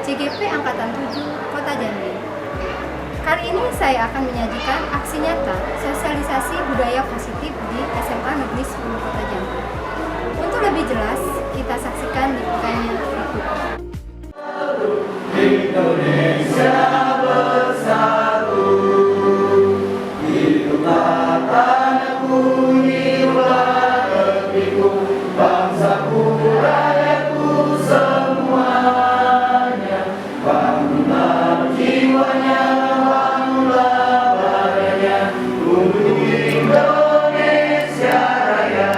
CGP Angkatan 7 Kota Jambi. Kali ini saya akan menyajikan aksi nyata sosialisasi budaya positif di SMA Negeri 10 Kota Jambi. Untuk lebih jelas, kita saksikan liputannya berikut. Indonesia bersatu, hiduplah tanahku, hiduplah negeriku, bangsaku, rakyatku semuanya. Bangunlah jiwanya, bangunlah badannya, untuk Indonesia Raya.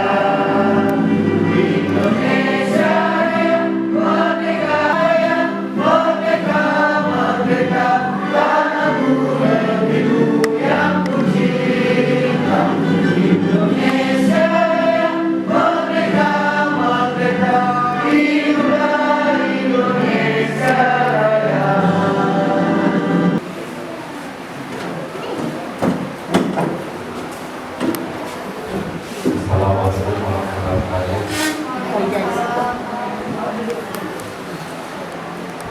Indonesia Raya, merdeka raya, merdeka, merdeka, tanahku, negeriku yang ku cinta. Indonesia Raya, merdeka, merdeka, hiduplah Indonesia Raya. Assalamualaikum warahmatullahi wabarakatuh.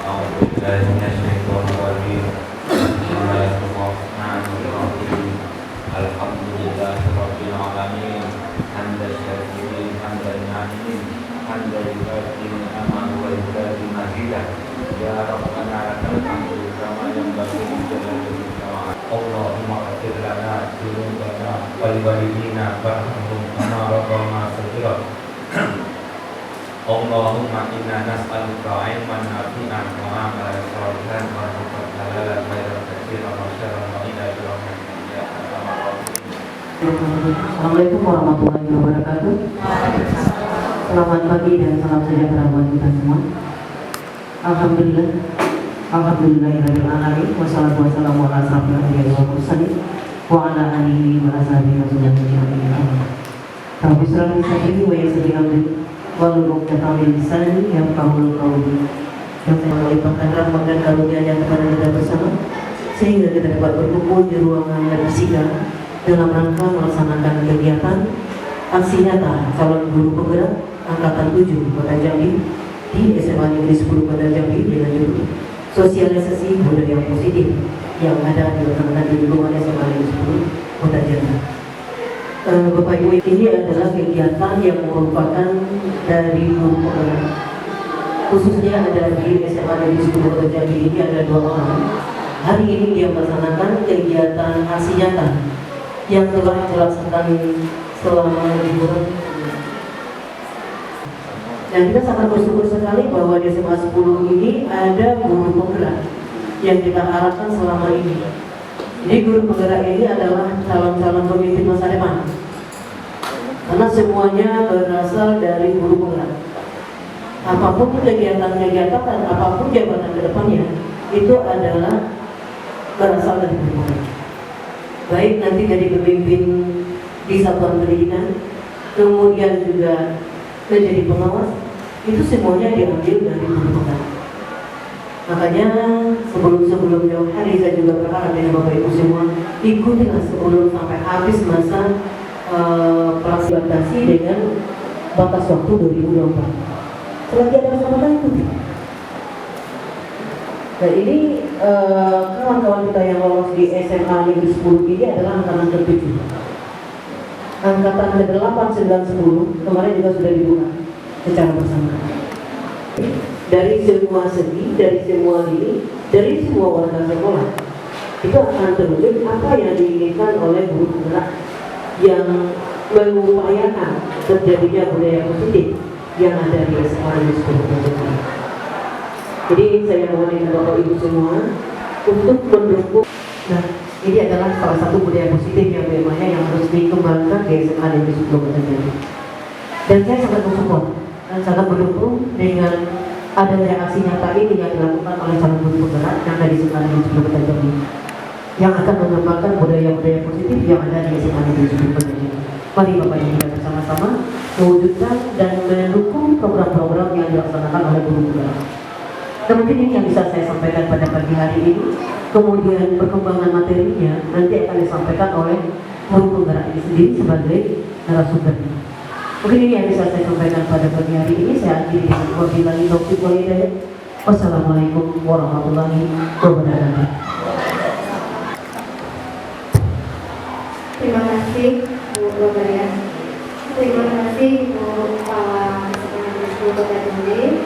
A'udzubillahi minasyaitonir rajim. Bismillahirrahmanirrahim. Alhamdulillahirabbil alamin. Hamdan syakirin, hamdan na'imin, hamdan yukaffir ni'amahu wa yukaffir mazidah. Ya Rabbana lakal hamdu kama yanbaghi li jalali wajhika. Allahumma ighfir lana dzunubana wa liwalidina warhamhum kama rabbayana shaghira. Allahumma inna nas'aluka ilman nafi'an wa amalan shalihan wa rizqan halalan khairan katsiran wa syarran ba'idan bi rahmatika ya arhamar rahimin. Assalamualaikum warahmatullahi wabarakatuh. Selamat pagi dan salam sejahtera buat kita semua. Alhamdulillah, alhamdulillahirabbil alamin, wassalatu wassalamu ala asyrofil anbiya'i wal mursalin wa ala alihi wa ashabihi wa sallam. Rabbi shrah li sadri wa yassir li amri wahlul 'uqdatam min lisani yafqahu qawli. Yang saya melimpahkan rahmat dan karunia-Nya kepada kita bersama, sehingga kita dapat berkumpul di ruangan yang sidang dalam rangka melaksanakan kegiatan aksi nyata calon guru penggerak Angkatan 7 Kota Jambi di SMA Negeri 10 Kota Jambi dengan judul sosialisasi budaya positif yang ada di lingkungan SMA Negeri 10 Kota Jambi. Bapak Ibu, ini adalah kegiatan yang merupakan dari guru penggerak, khususnya ada di SMA Negeri 10 Kota Jambi ini ada 2 orang. Hari ini dia melaksanakan kegiatan aksi nyata yang telah dilaksanakan selama liburan. Dan kita sangat bersyukur sekali bahwa di SMA 10 ini ada guru penggerak yang kita harapkan selama ini. Jadi guru penggerak ini adalah calon-calon pemimpin masa depan, karena semuanya berasal dari guru penggerak. Apapun kegiatan-kegiatan dan apapun jabatan ke depannya, itu adalah berasal dari guru penggerak. Baik nanti jadi pemimpin di satuan pendidikan, kemudian juga menjadi pengawas, itu semuanya diambil dari guru penggerak. Makanya sebelum jauh hari saya juga berharap dengan Bapak Ibu semua ikutilah sebelum sampai habis masa pelaksanaan dengan batas waktu 2024. Selagi ada kesempatan ikuti. Nah ini kawan-kawan kita yang lolos di SMA Negeri 10 ini adalah angkatan ke-7. Angkatan ke-8, 9, 10 kemarin juga sudah dibuka secara bersama. Dari semua segi, dari semua lini, dari semua warga sekolah, itu akan terwujud apa yang diinginkan oleh guru penggerak yang mengupayakan terjadinya budaya positif yang ada di SMA Negeri 10 Kota Jambi. Jadi saya mohon dengan Bapak Ibu semua untuk mendukung. Nah, ini adalah salah satu budaya positif yang memangnya yang harus dikembangkan di SMA Negeri 10 Kota Jambi. Dan saya sangat mensupport dan sangat mendukung dengan adanya aksi nyata ini yang dilakukan oleh calon guru penggerak yang ada di SMA Negeri 10 Kota Jambi, yang akan mengembangkan budaya-budaya positif yang ada di SMA Negeri 10 Kota Jambi. Mari Bapak Ibu kita bersama-sama mewujudkan dan mendukung program-program yang dilaksanakan oleh guru penggerak. Dan mungkin ini yang bisa saya sampaikan pada pagi hari ini. Kemudian perkembangan materinya nanti akan disampaikan oleh guru penggerak ini sendiri sebagai narasumber. Mungkin ini yang bisa saya sampaikan pada pagi hari ini. Saya akhiri dengan wabillahi taufiq wal hidayah. Wassalamualaikum warahmatullahi wabarakatuh. Terima kasih Bu Globaya. Terima kasih Bu Kepala Sekretaris Kota Jambi.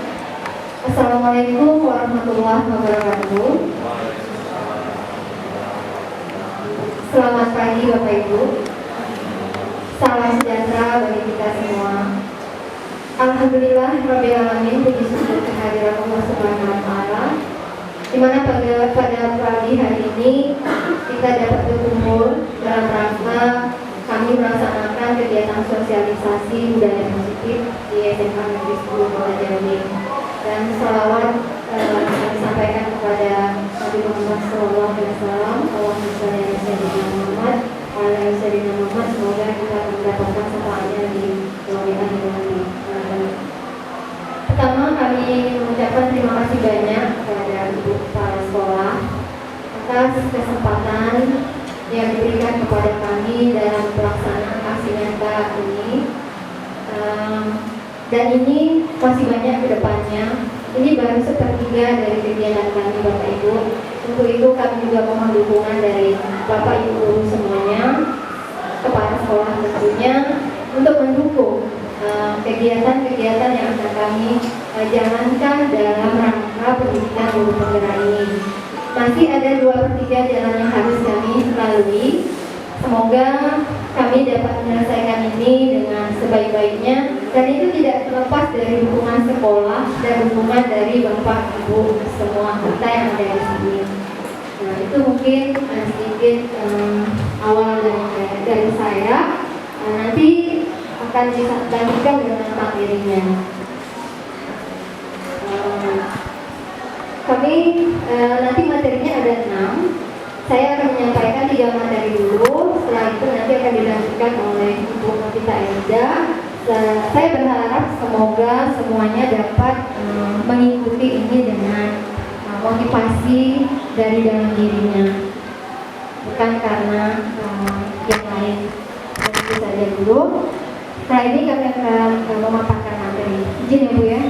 Assalamualaikum warahmatullahi wabarakatuh. Selamat pagi Bapak Ibu. Salam sejahtera bagi kita semua. Alhamdulillah Rabbil Alamin, puji syukur kehadiran Allah Subhanahu wa Ta'ala, di mana pada pagi hari ini kita dapat berkumpul dalam rangka kami melaksanakan kegiatan sosialisasi budaya positif di SMA Negeri 10 Kota Jambi. Dan sholawat kami sampaikan kepada Nabi Muhammad SAW. Allahumma sholli ala sayyidina Muhammad wa ala sayyidina Muhammad. Semoga kita mendapatkan syafaatnya di yaumil akhir. Pertama, kami mengucapkan terima kasih banyak kepada Ibu Kepala Sekolah atas kesempatan yang diberikan kepada kami dalam pelaksanaan aksi nyata ini. Dan ini masih banyak ke depannya. Ini baru sepertiga dari kegiatan kami Bapak Ibu. Untuk itu kami juga mohon dukungan dari Bapak Ibu semuanya, kepala sekolah tentunya, untuk mendukung kegiatan-kegiatan yang akan kami jalankan dalam rangka pendidikan guru penggerak ini. Masih ada 2/3 jalan yang harus kami lalui. Semoga kami dapat menyelesaikan ini dengan sebaik-baiknya, dan itu tidak terlepas dari dukungan sekolah dan dukungan dari Bapak Ibu semua kita yang ada di sini. Nah, itu mungkin sedikit awal dari saya. Nanti akan dilanjutkan dengan materinya. Kami nanti materinya ada 6. Saya akan menyampaikan 3 materi dulu. Setelah itu nanti akan dilanjutkan oleh Ibu Novita Elida. Saya berharap semoga semuanya dapat mengikuti ini dengan motivasi dari dalam dirinya, bukan karena yang lain. Itu saja dulu. Setelah ini kami akan memaparkan materi. Izin ya Bu ya.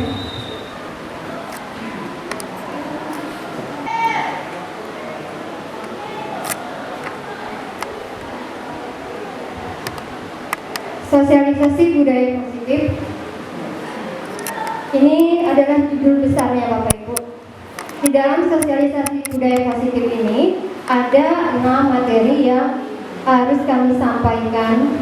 Sosialisasi budaya positif. Ini adalah judul besarnya Bapak Ibu. Di dalam sosialisasi budaya positif ini ada 6 materi yang harus kami sampaikan.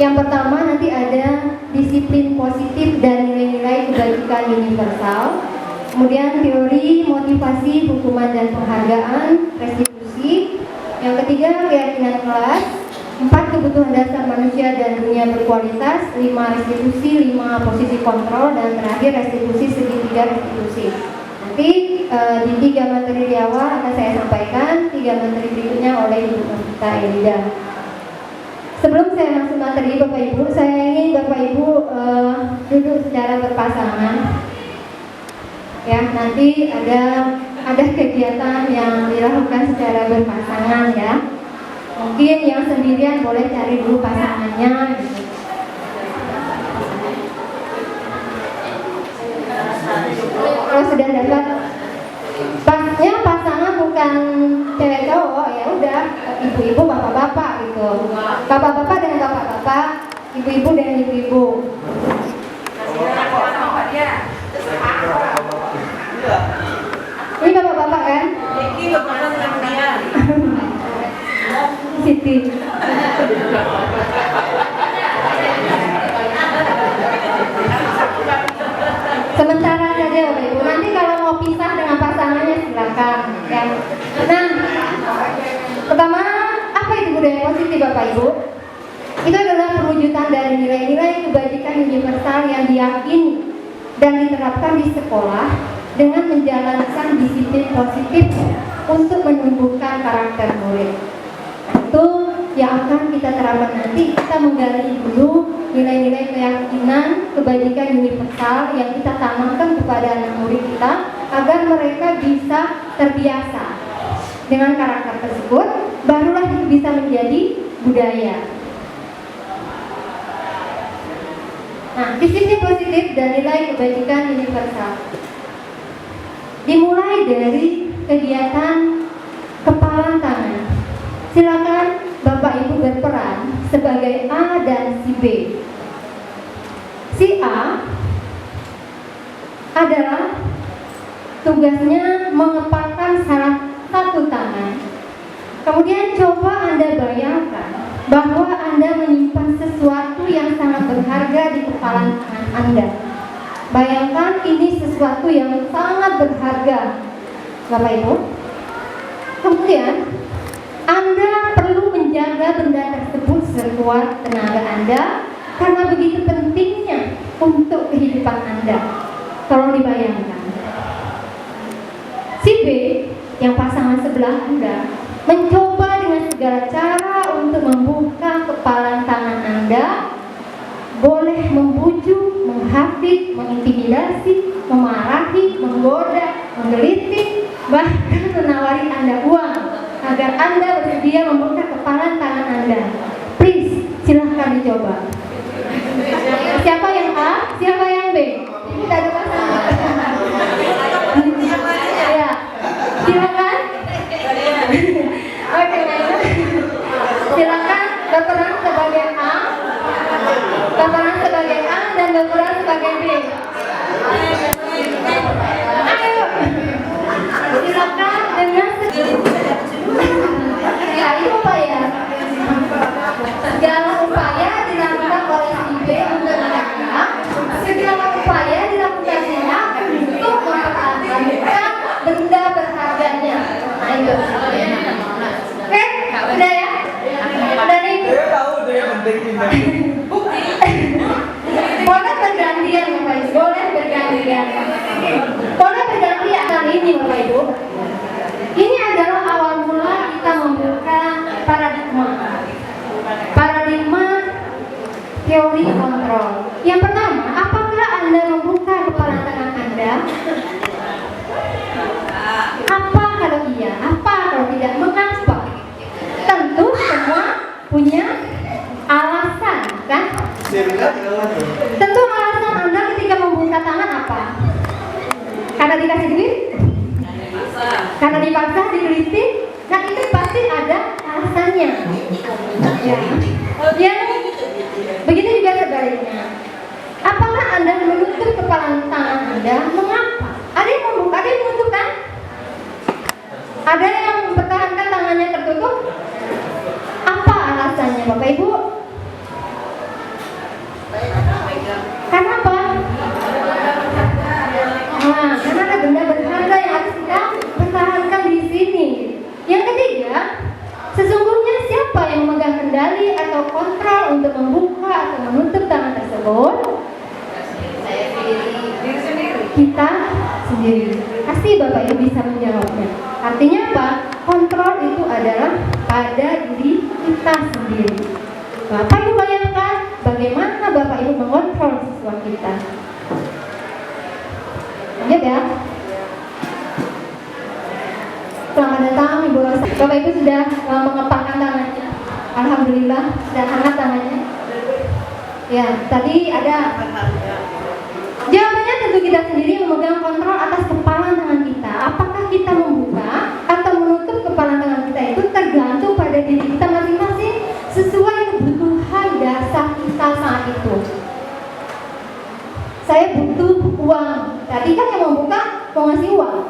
Yang pertama nanti ada disiplin positif dan nilai-nilai kebajikan universal. Kemudian teori, motivasi, hukuman dan penghargaan, restitusi. Yang ketiga keyakinan kelas. 4 kebutuhan dasar manusia dan dunia berkualitas. 5 restitusi, 5 posisi kontrol, dan terakhir restitusi segitiga restitusi. Nanti di 3 materi di awal akan saya sampaikan, 3 materi berikutnya oleh Ibu Novita Elida. Sebelum saya masuk materi Bapak Ibu, saya ingin Bapak Ibu duduk secara berpasangan. Ya, nanti ada kegiatan yang dilakukan secara berpasangan ya. Mungkin yang sendirian boleh cari dulu pasangannya gitu. Kalau sudah dapat pasnya pasangan bukan cewek cowok, ya udah ibu-ibu bapak-bapak gitu. Bapak-bapak dan bapak-bapak, ibu-ibu dan ibu-ibu. Ini bapak-bapak kan? Ini bapak sama dia. Siti. Sementara saja Bapak Ibu. Nanti kalau mau pisah dengan pasangannya silakan. Ya. Nah, pertama apa itu budaya positif Bapak Ibu? Itu adalah perwujudan dari nilai-nilai kebajikan universal yang diyakini dan diterapkan di sekolah dengan menjalankan disiplin positif untuk menumbuhkan karakter murid. Itu yang akan kita terapkan nanti. Kita menggali dulu nilai-nilai keyakinan kebajikan universal yang kita tanamkan kepada anak murid kita agar mereka bisa terbiasa dengan karakter tersebut, barulah itu bisa menjadi budaya. Nah, disiplin positif dan nilai kebajikan universal. Dimulai dari kegiatan kepalan tangan. Silakan Bapak Ibu berperan sebagai A dan si B. Si A adalah tugasnya mengepalkan salah satu tangan. Kemudian coba Anda bayangkan bahwa Anda menyimpan sesuatu yang sangat berharga di kepalan tangan Anda. Bayangkan ini sesuatu yang sangat berharga, Bapak Ibu. Kemudian Anda perlu menjaga benda tersebut sekuat tenaga Anda karena begitu pentingnya untuk kehidupan Anda. Tolong dibayangkan. Si B yang pasangan sebelah Anda mencoba dengan segala cara untuk membuka kepalan tangan Anda, boleh membujuk, menghafid, mengintimidasi, memarahi, menggoda, menggelitik, bahkan menawari Anda uang agar Anda bersedia membuka kepalan tangan Anda. Please, silahkan dicoba. Siapa yang A? Siapa yang B? Tidak ada pasangan. Ya, silakan. Oke, silakan berperan sebagai A, berperan sebagai A dan berperan sebagai B. Ayo, silakan dengan ya itu apa ya? Segala upaya dilakukan oleh si B untuk mereka. Segala upaya dilakukan si A untuk mempertahankan benda berharganya. Nah itu. Oke, udah ya? Udah nih. Boleh bergantian Bapak Ibu, boleh bergantian. Boleh bergantian kali ini Bapak Ibu. Ini adalah awal mula kita membuka paradigma teori kontrol. Yang pertama, apakah Anda membuka kepala tangan Anda? Apa kalau iya? Apa kalau tidak? Mengapa? Tentu semua punya alasan, kan? Tentu alasan Anda ketika membuka tangan apa? Karena dikasih duit? Karena dipaksa, digelitik? Nah itu pasti ada alasannya. Ya. Yang begitu juga sebaliknya. Apakah Anda menutup kepala tangan Anda? Mengapa? Ada yang membuka, ada yang menutup kan? Ada yang mempertahankan tangannya tertutup? Apa alasannya Bapak Ibu? Karena apa? Nah, karena ada benda berharga yang harus kita pertahankan di sini. Yang ketiga, sesungguhnya siapa yang memegang kendali atau kontrol untuk membuka atau menutup tangan tersebut? Kita sendiri. Pasti Bapak Ibu bisa menjawabnya. Artinya apa? Kontrol itu adalah pada diri kita sendiri. Bapak Ibu bayangkan bagaimana Bapak Ibu mengontrol siswa kita. Lanjut ya. Selamat datang Ibu Rosa. Bapak Ibu sudah mengepalkan tangannya. Alhamdulillah sudah hangat tangannya. Ya, tadi ada. Jawabannya tentu kita sendiri memegang kontrol atas kepala tangan kita. Apakah kita membuka atau menutup kepala tangan kita itu tergantung pada diri kita masing-masing sesuai kebutuhan dasar kita saat itu. Saya butuh uang. Tadi kan yang membuka mau ngasih uang.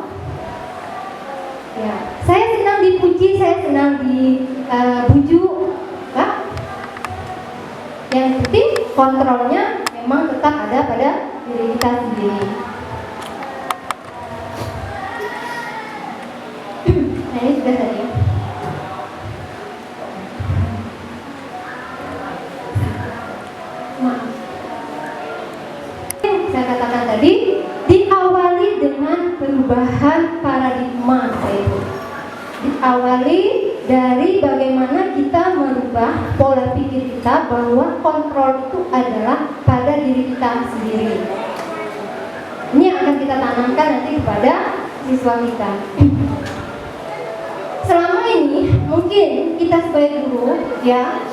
Ya, saya senang dipuji, saya senang dibujuk. Yang penting kontrolnya memang tetap ada pada diri kita sendiri. Nah ini sudah tadi. Maaf. Saya katakan tadi diawali dengan perubahan paradigma, Ibu. Diawali dari bagaimana kita merubah pola pikir kita bahwa kontrol itu adalah pada diri kita sendiri. Ini yang akan kita tanamkan nanti kepada siswa kita. Selama ini mungkin kita sebagai guru ya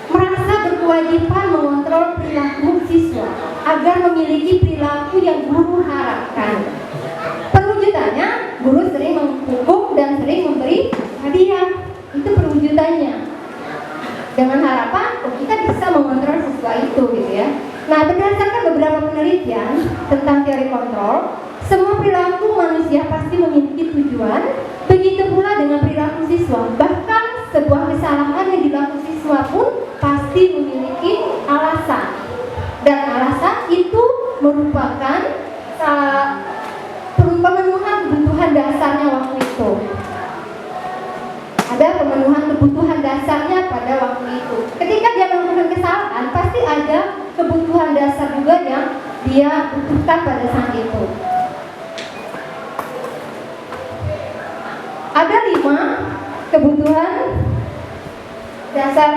merasa berkewajiban mengontrol perilaku siswa agar memiliki perilaku yang guru harapkan. Perwujudannya penelitian tentang teori kontrol, semua perilaku manusia pasti memiliki tujuan, begitu pula dengan perilaku siswa. Bahkan sebuah kesalahan yang dilakukan siswa pun pasti memiliki alasan. Dan alasan itu merupakan pemenuhan kebutuhan dasarnya waktu itu. Ada pemenuhan kebutuhan dasarnya pada waktu itu. Ketika dia melakukan kesalahan, pasti ada kebutuhan dasar juga yang dia butuhkan pada saat itu. Ada 5 kebutuhan dasar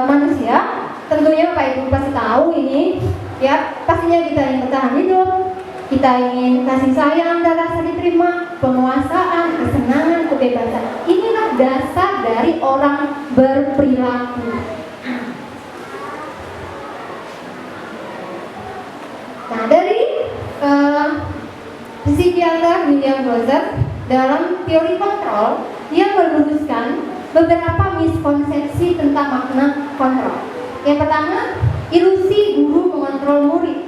manusia. Tentunya Bapak Ibu pasti tahu ini, ya. Pastinya kita ingin bertahan hidup, kita ingin kasih sayang dan rasa diterima, penguasaan, kesenangan, kebebasan. Inilah dasar dari orang berperilaku. Nah, dari psikiater William Glasser dalam teori kontrol, dia meluruskan beberapa miskonsepsi tentang makna kontrol. Yang pertama, ilusi guru mengontrol murid.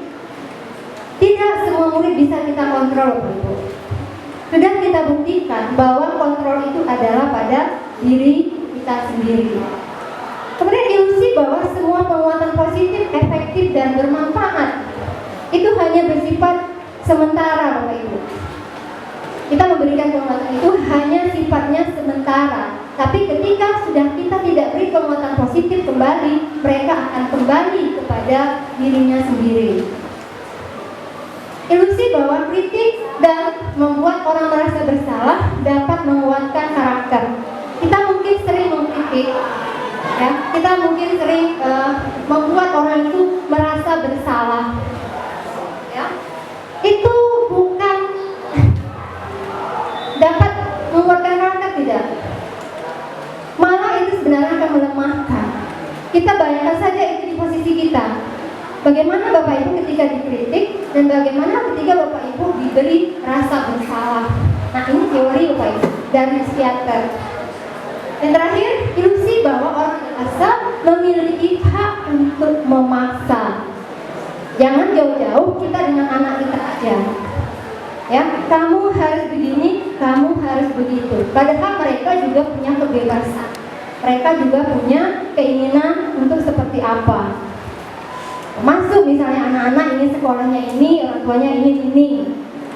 Tidak semua murid bisa kita kontrol, Bapak Ibu. Sudah kita buktikan bahwa kontrol itu adalah pada diri kita sendiri. Kemudian ilusi bahwa semua penguatan positif, efektif, dan bermanfaat itu hanya bersifat sementara, Bapak Ibu. Kita memberikan penguatan itu hanya sifatnya sementara. Tapi ketika sudah kita tidak beri penguatan positif kembali, mereka akan kembali kepada dirinya sendiri. Ilusi bahwa kritik dan membuat orang merasa bersalah dapat menguatkan karakter. Kita mungkin sering mengkritik, ya. Kita mungkin sering membuat orang itu merasa bersalah, ya. Itu bukan dapat menguatkan karakter, tidak. Malah itu sebenarnya akan melemahkan. Kita bayangkan saja itu di posisi kita. Bagaimana Bapak Ibu ketika dikritik dan bagaimana ketika Bapak Ibu diberi rasa bersalah. Nah, ini teori Bapak Ibu dari psikiater. Dan terakhir, ilusi bahwa orang dewasa memiliki hak untuk memaksa. Jangan jauh-jauh kita dengan anak kita aja. Ya, kamu harus begini, kamu harus begitu. Padahal mereka juga punya kebebasan. Mereka juga punya keinginan untuk seperti apa. Masuk misalnya anak-anak ini sekolahnya ini, orang tuanya ini.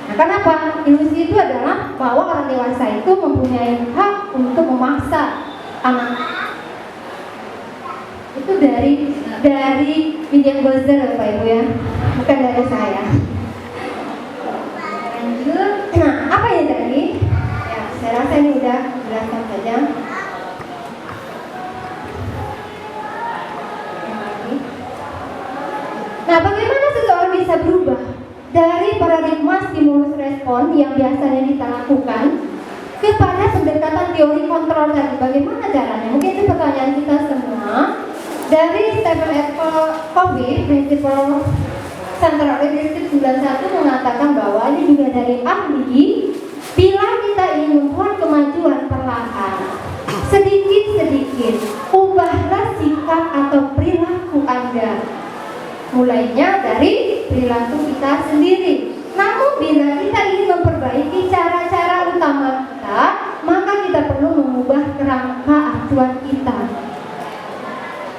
Nah, kenapa? Ilusi itu adalah bahwa orang dewasa itu mempunyai hak untuk memaksa anak. Itu dari William Glasser, Bapak Ibu, ya, bukan dari saya. Lanjut. Nah, apa yang tadi? Ya, saya rasa ini udah jelaskan saja. Nah, bagaimana seseorang bisa berubah dari paradigma stimulus respon yang biasanya kita lakukan kepada pendekatan teori kontrol tadi? Bagaimana caranya? Mungkin itu pertanyaan kita semua. Dari Stephen F. Covey, Principle Central Leadership 91 mengatakan bahwa ini juga dari ahli, bila kita ingin membuat kemajuan perlahan, sedikit-sedikit, ubahlah sikap atau perilaku Anda. Mulainya dari perilaku kita sendiri. Namun bila kita ingin memperbaiki cara-cara utama kita, maka kita perlu mengubah kerangka acuan kita.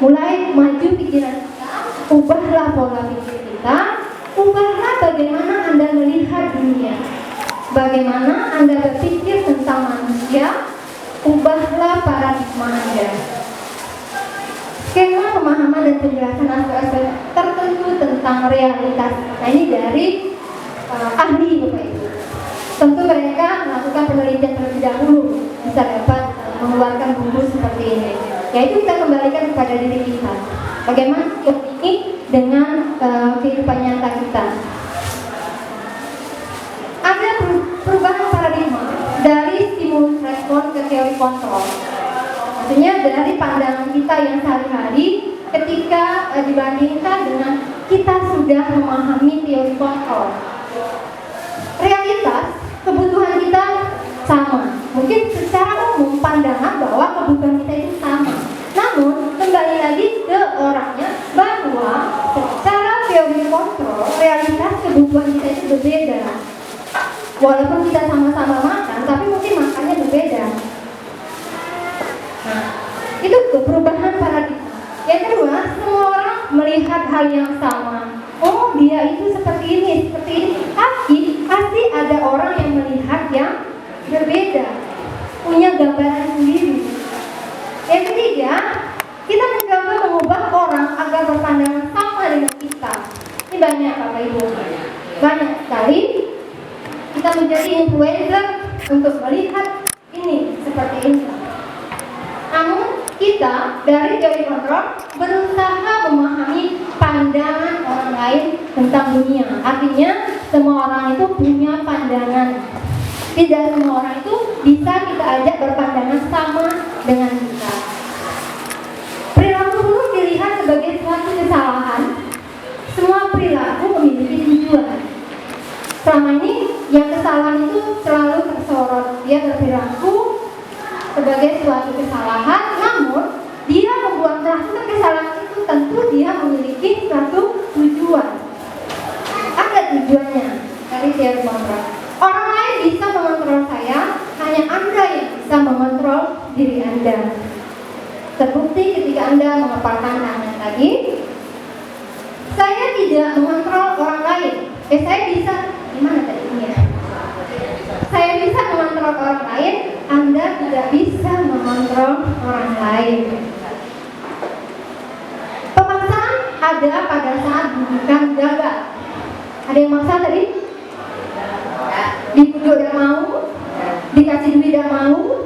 Mulai maju pikiran kita, ubahlah pola pikir kita, ubahlah bagaimana Anda melihat dunia, bagaimana Anda berpikir tentang manusia, ubahlah paradigma Anda. Skema pemahaman dan penjelasan aspek-aspek tertentu tentang realitas. Nah, ini dari ahli, Bapak Ibu. Tentu mereka melakukan penelitian terlebih dahulu bisa dapat mengeluarkan buku seperti ini. Yaitu kita kembalikan kepada diri kita. Bagaimana ini dengan kehidupan nyata kita. Ada perubahan paradigma dari stimulus respon ke teori kontrol. Maksudnya dari pandangan kita yang sehari-hari ketika dibandingkan dengan kita sudah memahami teori kontrol. Realitas kebutuhan kita sama. Mungkin secara umum pandangan bahwa kebutuhan kita itu sama. Namun kembali lagi ke orangnya bahwa kontrol, realitas kebutuhan kita itu berbeda. Walaupun kita sama-sama makan, tapi mungkin makannya berbeda. Nah, itu perubahan paradigma. Yang kedua, semua orang melihat hal yang sama. Oh, dia itu seperti ini. Tapi pasti ada orang yang melihat yang berbeda, punya gambaran sendiri. Yang ketiga, kita mencoba mengubah orang agar berpandangan sama dengan kita. Ini banyak Bapak Ibu, banyak sekali kita menjadi influencer untuk melihat ini seperti ini. Namun kita dari teori kontrol berusaha memahami pandangan orang lain tentang dunia. Artinya semua orang itu punya pandangan. Tidak semua orang itu bisa kita ajak berpandangan sama dengan kita. Perilaku buruk dilihat sebagai suatu kesalahan. Semua perilaku memiliki tujuan. Selama ini yang kesalahan itu selalu tersorot. Dia berperilaku sebagai suatu kesalahan, namun dia melakukan kesalahan itu tentu dia memiliki suatu tujuan. Ada tujuannya dari teori kontrol. Orang lain bisa mengontrol saya, hanya Anda yang bisa mengontrol diri Anda. Terbukti ketika Anda mengepalkan tangan tadi, saya tidak mengontrol orang lain. Saya bisa, gimana tadinya? Saya bisa mengontrol orang lain, Anda tidak bisa mengontrol orang lain. Pemaksaan ada pada saat bukan gagal. Ada yang maksa tadi? Dibujuk tidak mau, dikasih duit tidak mau.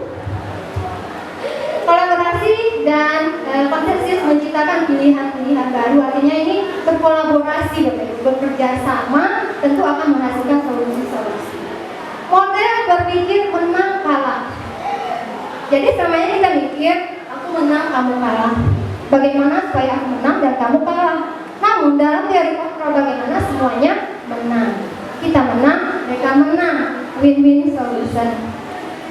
Kolaborasi dan konsensus menciptakan pilihan-pilihan baru. Artinya ini berkolaborasi, bekerja sama, tentu akan menghasilkan solusi-solusi. Model berpikir menang kalah. Jadi selama ini kita mikir, aku menang, kamu kalah. Bagaimana supaya aku menang dan kamu kalah? Namun dalam teori kontrol bagaimana semuanya menang. Kita menang, mereka menang. Win-win solution.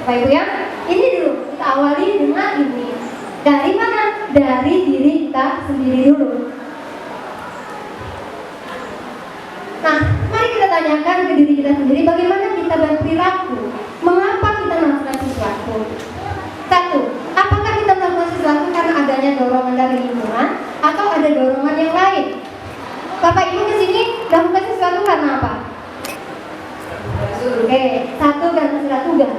Bapak Ibu ya, ini dulu kita awali dengan ini. Dari mana? Dari diri kita sendiri dulu. Nah, mari kita tanyakan ke diri kita sendiri bagaimana kita berperilaku. Mengapa kita melakukan sesuatu? Satu, apakah kita melakukan sesuatu karena adanya dorongan dari lingkungan atau ada dorongan yang lain? Bapak Ibu kesini melakukan sesuatu karena apa? Oke, satu karena sudah tugas.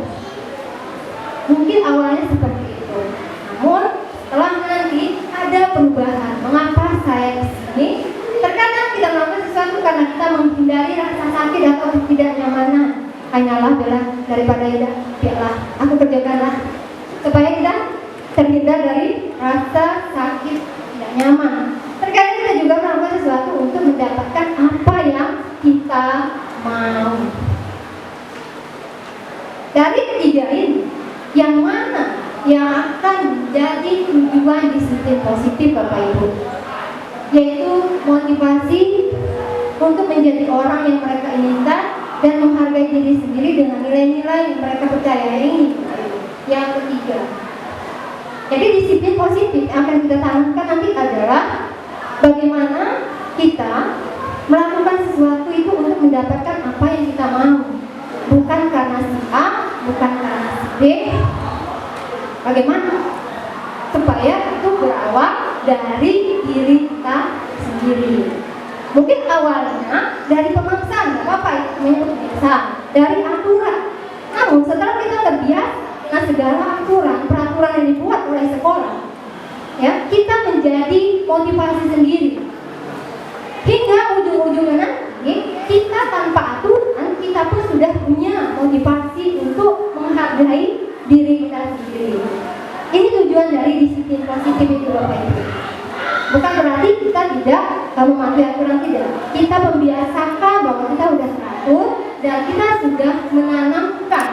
Mungkin awalnya seperti itu. Namun setelah nanti ada perubahan. Mengapa saya kesini? Terkadang kita melakukan sesuatu karena kita menghindari rasa sakit atau ketidaknyamanan. Hanyalah bela daripada tidak, biarlah aku kerjakanlah supaya kita terhindar dari rasa sakit tidak nyaman. Terkadang kita juga melakukan sesuatu untuk mendapatkan apa yang kita mau. Dari ketiga ini, yang mana yang akan menjadi tujuan disiplin positif Bapak Ibu? Yaitu motivasi untuk menjadi orang yang mereka inginkan dan menghargai diri sendiri dengan nilai-nilai yang mereka percaya ini. Yang ketiga, jadi disiplin positif yang akan kita tanamkan nanti adalah bagaimana kita melakukan sesuatu itu untuk mendapatkan apa yang kita mau, bukan karena si A, bukan karena si B. Bagaimana supaya itu berawal dari diri kita sendiri. Mungkin awalnya dari pemaksaan, nggak apa-apa itu kebiasaan, dari aturan. Namun setelah kita terbiasa dengan segala aturan, peraturan yang dibuat oleh sekolah, ya kita menjadi motivasi sendiri. Hingga ujung-ujungnya nanti kita tanpa aturan kita pun sudah punya motivasi untuk menghargai diri kita sendiri. Ini tujuan dari disiplin positif itu Bapak Ibu. Bukan berarti kita tidak mematuhi aturan, tidak. Kita membiasakan bahwa kita sudah teratur dan kita sudah menanamkan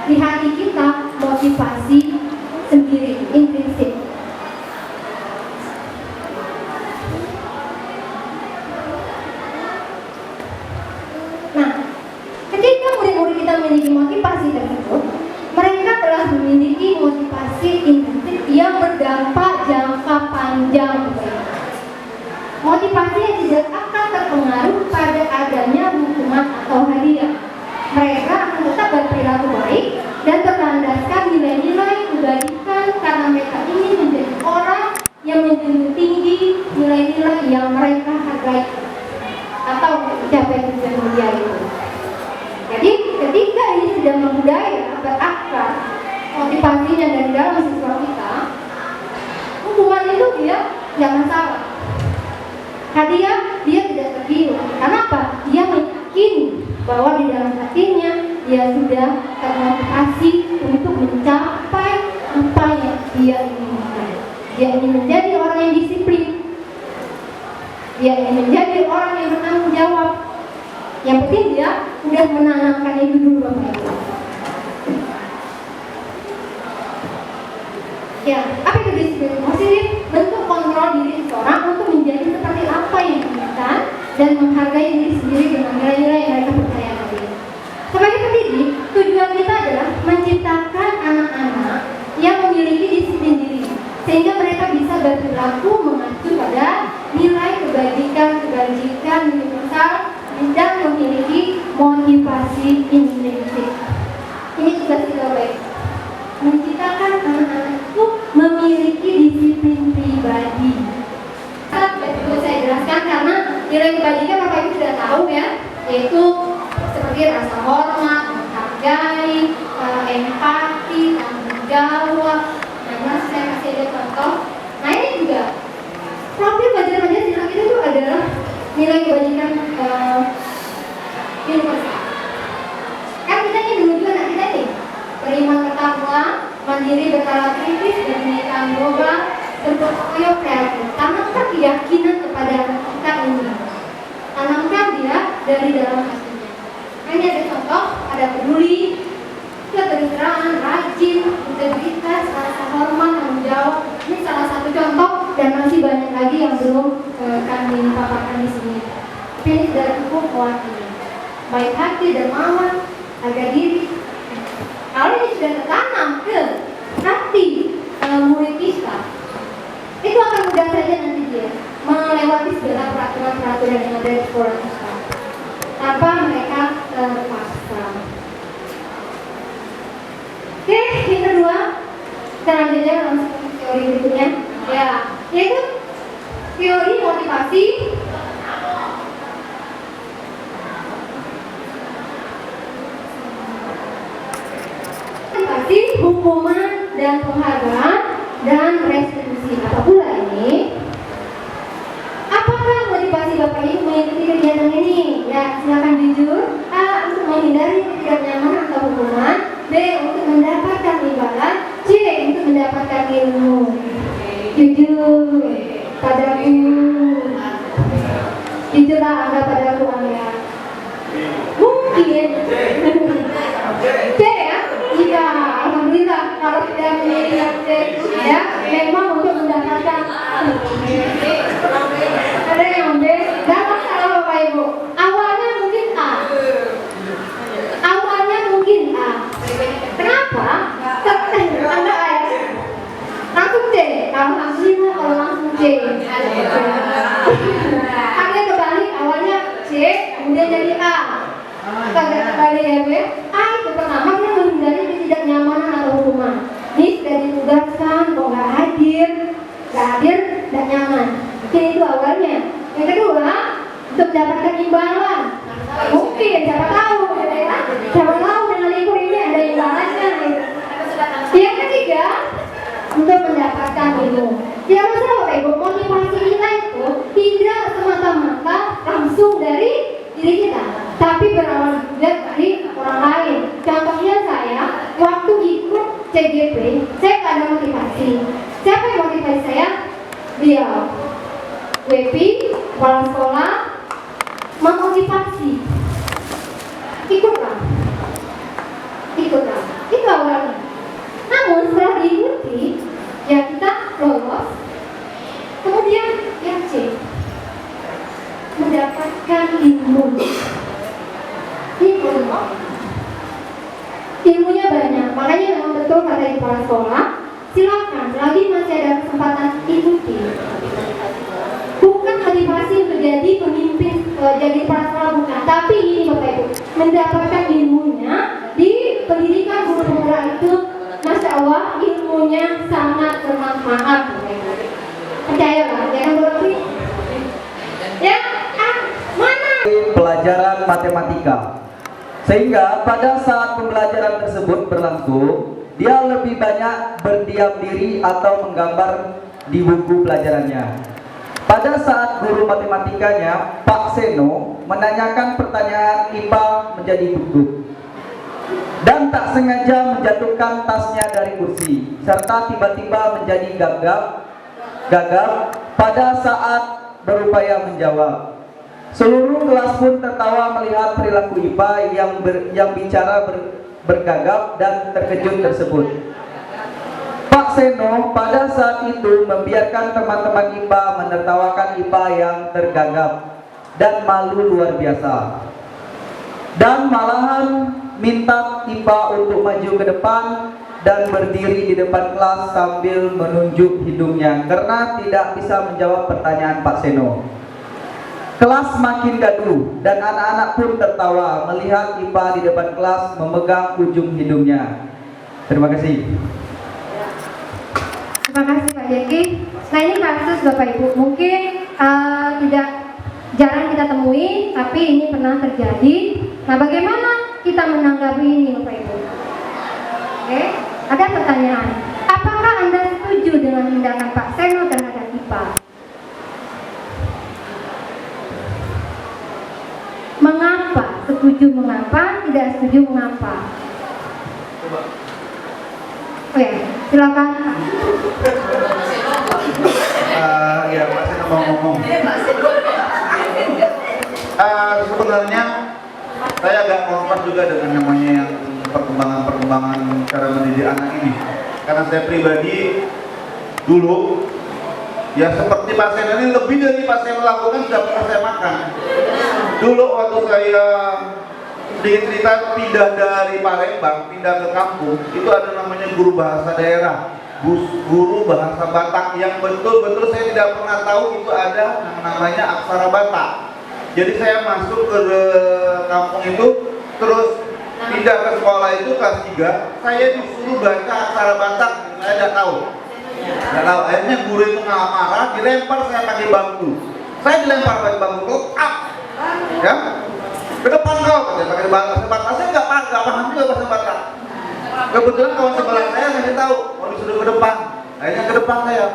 di hati kita motivasi sendiri, intrinsik. Nah, ketika murid-murid kita memiliki motivasi tersebut, mereka telah memiliki motivasi intrinsik yang berdampak jangka panjang. Motivasi yang tidak akan terpengaruh dia itu. Jadi ketika ini sudah membudaya berakar motivasinya dari dalam siswa kita, hubungan itu dia jangan salah. Dia tidak tergiur. Kenapa? Dia meyakini bahwa di dalam hatinya dia sudah termotivasi untuk mencapai apa yang dia inginkan. Dia ingin menjadi orang yang disiplin. Dia ingin menjadi orang yang bertanggung jawab. Yang penting dia sudah menanamkan itu dulu Bapak Ibu. Ya, apa itu disiplin positif? Bentuk kontrol diri seseorang untuk menjadi seperti apa yang diinginkan dan menghargai diri sendiri dengan nilai-nilai yang mereka percaya tadi. Sebagai pendidik, tujuan kita adalah menciptakan anak-anak yang memiliki disiplin diri, sehingga mereka bisa berperilaku mengacu pada nilai kebajikan universal dan memiliki motivasi intrinsik. Ini tugas kita baik. Menciptakan anak-anak itu memiliki disiplin pribadi. Itu saya jelaskan karena nilai kebajikan Bapak Ibu sudah tahu ya, yaitu seperti rasa hormat, menghargai, empati, tanggung jawab. Nah, saya kasih ada contoh. Nah ini juga profil pelajaran-pelajaran silang itu tuh adalah nilai kebajikan universal. Kan kita ini dulu juga anak kita nih, beriman bertakwa, mandiri berkala kritis, berniatan global, berpokoknya kreatif. Tanamkan keyakinan kepada kita ini. Tanamkan dia dari dalam hatinya. Ini ada contoh, ada peduli, keterbukaan, rajin, integritas, rasa hormat, tanggung jawab. Ini salah satu contoh dan masih banyak lagi yang belum kami paparkan di sini. Tapi ini sudah cukup mewakili. Baik hati, dermawan, harga diri. Kalau ini sudah tertanam ke hati murid kita, itu akan mudah saja nanti dia melewati segala peraturan-peraturan yang ada di sekolah kita tanpa mereka terpaksa. Oke, yang kedua, kita lanjutnya langsung ke teori berikutnya, ya, yaitu teori motivasi. Motivasi, hukuman dan penghargaan dan restitusi. Apa pula ini? Apakah motivasi Bapak Ibu mengikuti kegiatan ini? Ya, silakan jujur. A. Untuk menghindari ketidaknyamanan atau hukuman. B. Untuk mendapatkan imbalan. C. Untuk mendapatkan ilmu. Jujur padaku. Jujurlah Anda padaku Anda. Mungkin C ya? Iya, alhamdulillah. Kalau tidak memilih yang C, ya memang untuk mendapatkan ada yang B. Dan masalah Bapak Ibu, awalnya mungkin A. Kenapa? Anda A ya? Langsung C. Alhamdulillah kalau langsung C. Ada kebalik, awalnya C, kemudian jadi A. Kita kembali ya B. A itu pertama dia menghindari ketidaknyamanan atau hukuman. Ini sudah ditugaskan, kok nggak hadir, nggak nyaman. Mungkin itu awalnya. Yang kedua, untuk mendapatkan imbalan. Mungkin, siapa tahu dengan libur ini ada imbalannya. Yang ketiga, untuk mendapatkan ilmu. Tidak masalah Bapak Ibu, motivasi kita itu tidak semata-mata langsung dari diri kita, tapi berawal juga dari orang lain. Contohnya saya, waktu ikut CGP, saya tidak ada motivasi. Siapa yang motivasi saya? Dia, WP, kepala sekolah, memotivasi. Ikutlah. Itu awalnya. Namun setelah diikuti, ya kita lolos. Kemudian yang C, mendapatkan ilmu. Ilmunya banyak, makanya memang betul kata kepala sekolah. Silakan, selagi masih ada kesempatan ikuti. Bukan motivasi untuk jadi pemimpin, jadi kepala sekolah bukan. Tapi ini Bapak Ibu, mendapatkan ilmunya di pendidikan guru pemula itu, Masya Allah, ilmunya sangat bermanfaat. Percaya lah, jangan berpikir. Ya, mana? Pelajaran matematika. Sehingga pada saat pembelajaran tersebut berlangsung, dia lebih banyak berdiam diri atau menggambar di buku pelajarannya. Pada saat guru matematikanya, Pak Seno, menanyakan pertanyaan IPA menjadi gugup dan tak sengaja menjatuhkan tasnya dari kursi, serta tiba-tiba menjadi gagap pada saat berupaya menjawab. Seluruh kelas pun tertawa melihat perilaku IPA yang bicara bergagap dan terkejut tersebut. Pak Seno pada saat itu membiarkan teman-teman IPA menertawakan IPA yang tergagap dan malu luar biasa, dan malahan minta IPA untuk maju ke depan dan berdiri di depan kelas sambil menunjuk hidungnya karena tidak bisa menjawab pertanyaan Pak Seno. Kelas makin gaduh dan anak-anak pun tertawa melihat IPA di depan kelas memegang ujung hidungnya. Terima kasih. Terima kasih Pak Jeki. Nah, ini kasus Bapak Ibu mungkin tidak jarang kita temui, tapi ini pernah terjadi. Nah, bagaimana kita menanggapi ini Bapak Ibu? Oke, ada pertanyaan. Apakah Anda setuju dengan tindakan Pak Seno terhadap IPA? Mengapa? Setuju mengapa? Tidak setuju mengapa? Oh ya, silakan. Ya, Pak Seno mau ngomong. Sebenarnya saya agak ngomong juga dengan namanya yang perkembangan cara mendidik anak ini. Karena saya pribadi dulu, ya seperti Pak Seno ini, lebih dari Pak Seno lakukan sudah pernah saya makan. Dulu waktu saya sedikit cerita pindah dari Palembang, pindah ke kampung, itu ada namanya guru bahasa daerah, guru bahasa Batak, yang betul-betul saya tidak pernah tahu itu ada namanya aksara Batak. Jadi saya masuk ke kampung itu, terus pindah ke sekolah itu kelas 3, saya disuruh baca aksara Batak, saya tidak tahu. Tidak tahu, akhirnya guru itu marah, dilempar saya pakai bangku. Saya dilempar pakai bangku, up, ya, ke depan kau, pakai bahasa Batak. Saya nggak paham juga bahasa Batak. Kebetulan kawan sebelah saya ngasih tahu, mau disuruh ke depan. Akhirnya ke depan saya,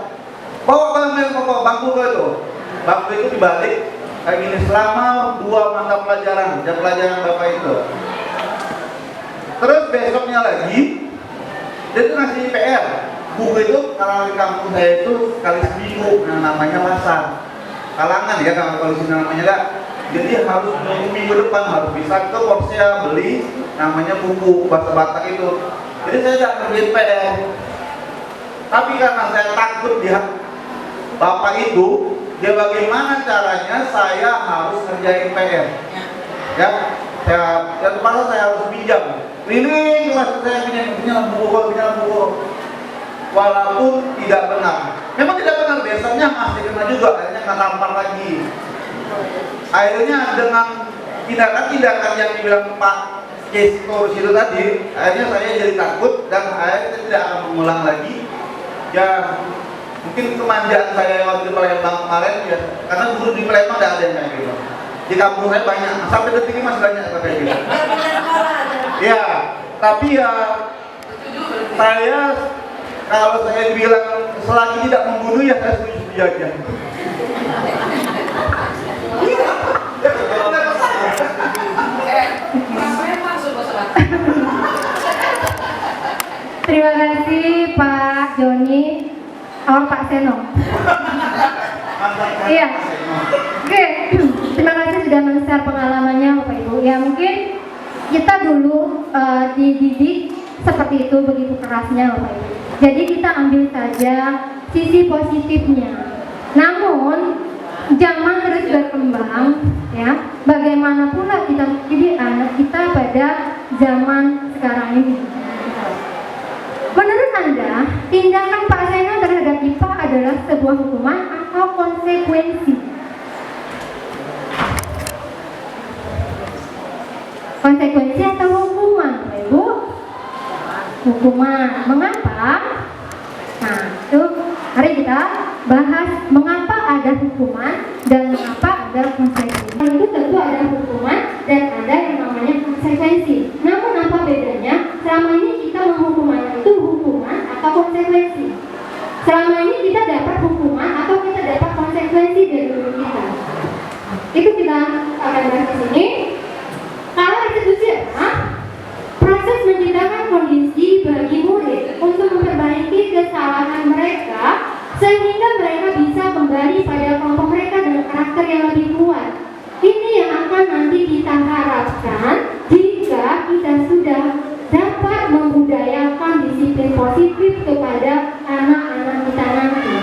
bawa bangku kau itu. Bangku itu dibalik kayak gini selama 2 mata pelajaran, jam pelajaran Bapak itu. Terus besoknya lagi, dia itu ngasih PR. Buku itu kalau di kampung saya itu sekali seminggu, namanya pasar. Kalangan ya, kalau di sini namanya enggak. Jadi harus minggu depan harus bisa ke Porsia beli namanya buku bahasa Batak itu. Jadi saya tidak ngerjain PR. Tapi karena saya takut dia Bapak itu, dia bagaimana caranya saya harus ngerjain PR. Ya, terpaksa saya harus pinjam. Keliling kelas saya pinjam buku. Walaupun tidak benar, memang tidak benar, biasanya masih kena juga, akhirnya kena tampar lagi. Akhirnya dengan tindakan yang dibilang Pak Kesko itu tadi, akhirnya saya jadi takut dan akhirnya tidak akan mengulang lagi. Ya mungkin kemanjaan saya waktu di Palembang kemarin ya, karena guru di Palembang tidak ada yang kayak gitu. Di kampung saya banyak, sampai detik ini masih banyak kayak gitu. Ya, tapi ya saya, kalau saya bilang selagi tidak membunuh ya saya setuju aja. Terima kasih Pak Joni, Pak Seno. Iya. Oke, terima kasih sudah men-share pengalamannya Bapak Ibu. Ya mungkin kita dulu dididik seperti itu, begitu kerasnya Bapak Ibu. Jadi kita ambil saja sisi positifnya. Namun zaman terus berkembang, ya. Bagaimana pula kita mendidik anak kita pada zaman sekarang ini? Menurut Anda, tindakan Pak Seno terhadap IPA adalah sebuah hukuman atau konsekuensi? Konsekuensi atau hukuman, Bapak Ibu? Hukuman. Mengapa? Nah, itu mari kita bahas mengapa ada hukuman dan mengapa ada konsekuensi. Itu tentu ada hukuman dan ada yang namanya konsekuensi. Namun apa bedanya? Selama ini kita menghukum anak itu hukuman atau konsekuensi. Selama ini kita dapat hukuman atau kita dapat konsekuensi dari guru kita. Itu kita akan bahas di sini. Kalau restitusi apa? Proses menciptakan kondisi bagi murid untuk memperbaiki kesalahan mereka sehingga mereka bisa kembali pada kelompok mereka dengan karakter yang lebih kuat. Ini yang akan nanti kita harapkan jika kita sudah dapat membudayakan disiplin positif kepada anak-anak kita nanti.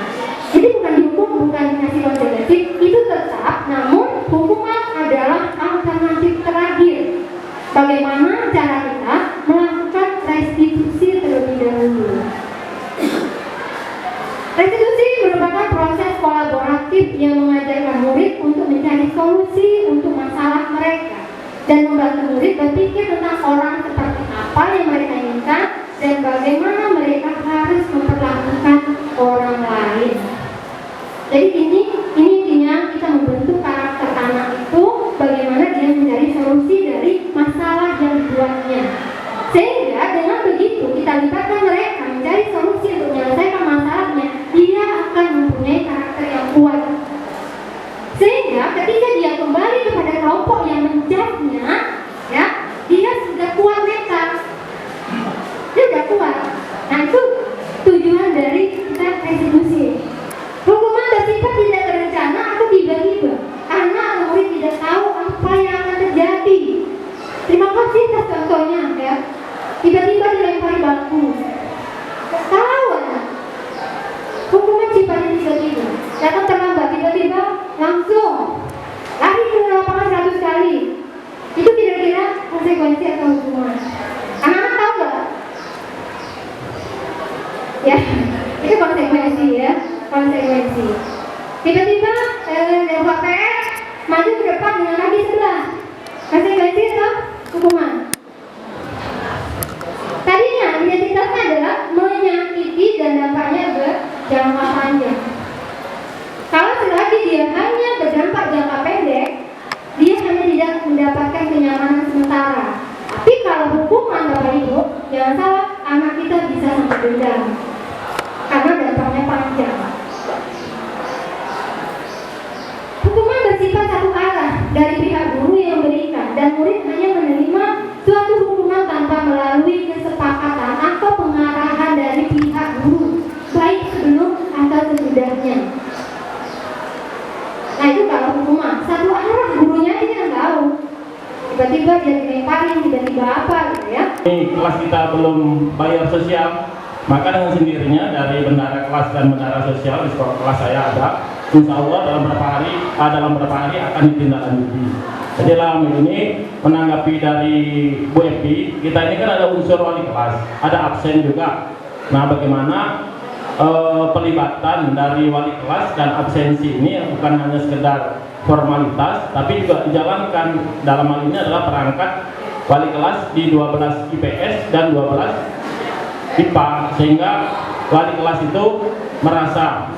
Jadi bukan dihukum, bukan dikasih konsekuensi, itu tetap, namun hukuman adalah alternatif terakhir. Bagaimana cara kita melakukan restitusi terlebih dahulu? Restitusi merupakan proses kolaboratif yang mengajarkan murid untuk mencari solusi untuk masalah mereka dan membantu murid berpikir tentang orang seperti apa yang mereka inginkan dan bagaimana mereka harus memperlakukan orang lain. Jadi ini intinya kita membentuk karakter anak itu, bagaimana dia mencari solusi dari masalah yang dibuatnya. Sehingga dengan begitu kita libatkan mereka mencari solusi untuk menyelesaikan masalahnya, dia akan mempunyai karakter yang kuat. Sehingga ketika dia kembali kepada kelompok yang menjadinya, ya, dia sudah kuat mental. Dia sudah kuat. Nah itu tujuan dari kita restitusi. Hukuman bersifat tidak terencana atau tiba-tiba, karena murid tidak tahu apa yang akan terjadi. Terima kasih atas contohnya, ya. Tiba-tiba dilempari bangku. Gak tahu anak. Hukuman sifatnya tiba-tiba. Datang terlambat, tiba-tiba langsung lari ke lapangan 100 kali. Itu kira-kira konsekuensi atau hukuman. Anak-anak tahu gak? Ya, itu konsekuensi, ya. Konsekuensi. Tiba-tiba lewat PR maju ke depan dengan kaki sebelah. Konsekuensi atau hukuman? Tadinya identitasnya adalah menyakiti dan dampaknya berjangka panjang. Kalau selagi dia hanya berdampak jangka pendek, dia hanya tidak mendapatkan kenyamanan sementara. Tapi kalau hukuman Bapak Ibu, jangan salah, anak kita bisa sampai dendam karena dampaknya panjang. Hukuman bersifat satu arah dari pihak guru yang memberikan, dan murid hanya menerima suatu hukuman tanpa melalui kesepakatan atau pengarahan dari pihak guru, baik sebelum atau sesudahnya. Nah itu kalau hukuman satu arah, gurunya aja yang tahu. Tiba-tiba dia dilemparin, tiba-tiba apa gitu ya. Ini kelas kita belum bayar sosial, maka dengan sendirinya dari bendara kelas dan bendara sosial di sekolah kelas saya ada. Insya Allah dalam beberapa hari akan ditindaklanjuti. Jadi dalam ini menanggapi dari Bu Epi, kita ini kan ada unsur wali kelas, ada absen juga. Nah bagaimana pelibatan dari wali kelas dan absensi ini yang bukan hanya sekedar formalitas, tapi juga dijalankan. Dalam hal ini adalah perangkat wali kelas di 12 IPS dan 12 IPA, sehingga wali kelas itu merasa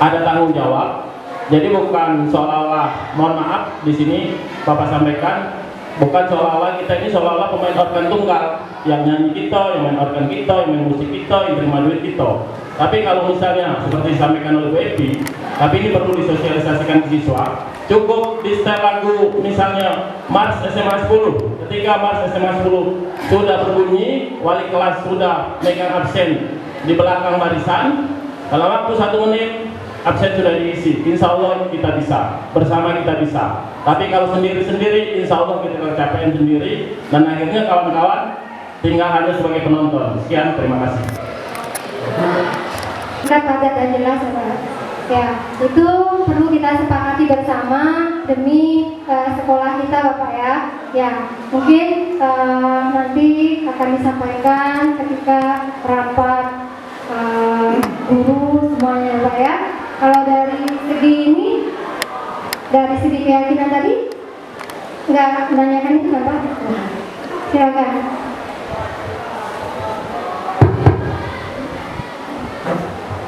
ada tanggung jawab. Jadi bukan seolah-olah, mohon maaf di sini Bapak sampaikan, bukan seolah-olah kita ini seolah-olah pemain organ tunggal, yang nyanyi kita, yang main organ kita, yang main musik kita, yang terima duit kita. Tapi kalau misalnya seperti disampaikan oleh Bu Epi, tapi ini perlu disosialisasikan ke siswa, cukup di setel lagu misalnya Mars SMA 10. Ketika Mars SMA 10 sudah berbunyi, wali kelas sudah megang absen di belakang barisan, dalam waktu 1 menit absen sudah diisi. Insya Allah kita bisa, bersama kita bisa. Tapi kalau sendiri-sendiri, insya Allah kita kecapean sendiri, dan akhirnya kawan-kawan tinggal hanya sebagai penonton. Sekian, terima kasih. Padat dan jelas, Pak. Ya, itu perlu kita sepakati bersama demi sekolah kita, Bapak ya. Ya, mungkin nanti akan disampaikan ketika rapat guru semuanya, Pak ya. Kalau dari segi ini, dari segi keyakinan tadi, nggak menanyakan itu nggak Pak? Silakan.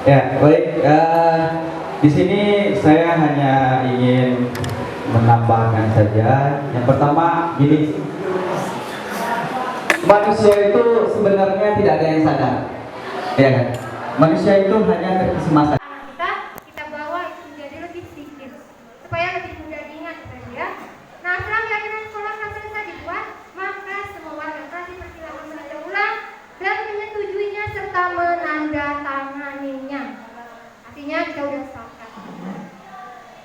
Ya, baik. Di sini saya hanya ingin menambahkan saja. Yang pertama, gini, manusia itu sebenarnya tidak ada yang sadar, ya kan? Manusia itu hanya terkesemasan. Kita bawa itu menjadi lebih sedikit supaya lebih mudah diingat ya. Nah, setelah keyakinan sekolah selesai dibuat, maka semua warga kelas dipersilakan membaca ulang dan menyetujuinya serta menandatanganinya. Artinya kita udah sepakat.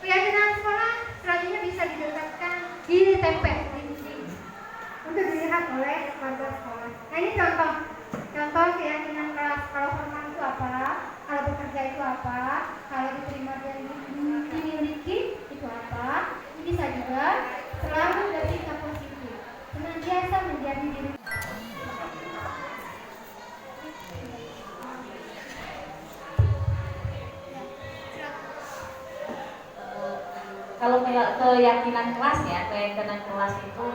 Keyakinan sekolah selanjutnya bisa didekatkan, ditempel untuk dilihat oleh warga sekolah. Nah, ini contoh keyakinan kelas. Kalau hormat itu apa, kalau bekerja itu apa, kalau diterima dan dimiliki itu apa. Ini bisa juga selalu bersikap positif, senantiasa menjadi diri. Kalau keyakinan kelas ya, keyakinan kelas itu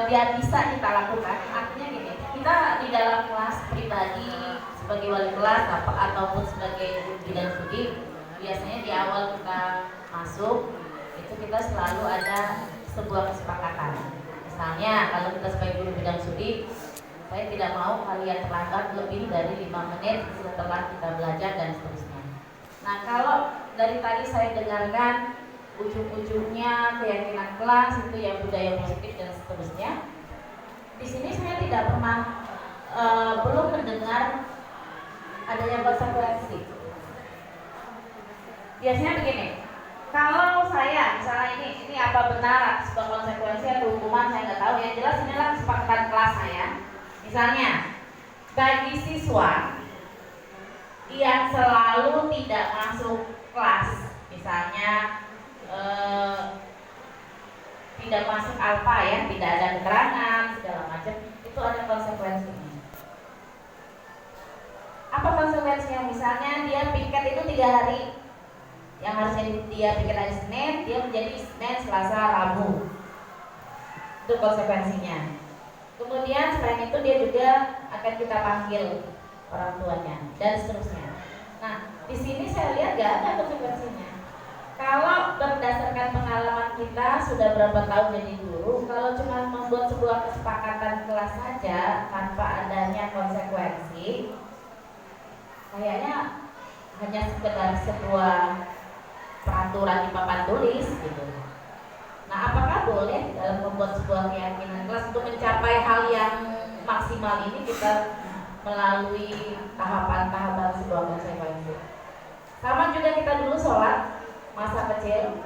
biar bisa kita lakukan. Artinya gini, kita di dalam kelas pribadi sebagai wali kelas ataupun sebagai guru bidang studi, biasanya di awal kita masuk itu kita selalu ada sebuah kesepakatan. Misalnya kalau kita sebagai guru bidang studi, saya tidak mau kalian terlambat lebih dari 5 menit setelah kita belajar dan seterusnya. Nah, kalau dari tadi saya dengarkan ujung-ujungnya keyakinan kelas itu ya budaya positif dan seterusnya. Di sini saya tidak pernah belum mendengar adanya konsekuensi. Biasanya begini, kalau saya misalnya ini apa benar sebuah konsekuensi atau hukuman saya nggak tahu. Yang jelas inilah kesepakatan kelas saya. Misalnya bagi siswa yang selalu tidak masuk kelas, misalnya tidak masuk alfa ya, tidak ada keterangan segala macam, itu ada konsekuensinya. Apa konsekuensinya? Misalnya dia piket itu 3 hari, yang harusnya dia piket hari Senin, dia menjadi Senin, Selasa, Rabu. Itu konsekuensinya. Kemudian selain itu dia juga akan kita panggil orang tuanya dan seterusnya. Nah, di sini saya lihat gak ada konsekuensinya. Kalau berdasarkan pengalaman kita sudah berapa tahun jadi guru, kalau cuma membuat sebuah kesepakatan kelas saja tanpa adanya konsekuensi, kayaknya hanya sekedar sebuah peraturan di papan tulis gitu. Nah, apakah boleh dalam membuat sebuah keyakinan kelas untuk mencapai hal yang maksimal ini kita melalui tahapan-tahapan sebuah konsekuensi? Sama juga kita dulu sholat masa kecil,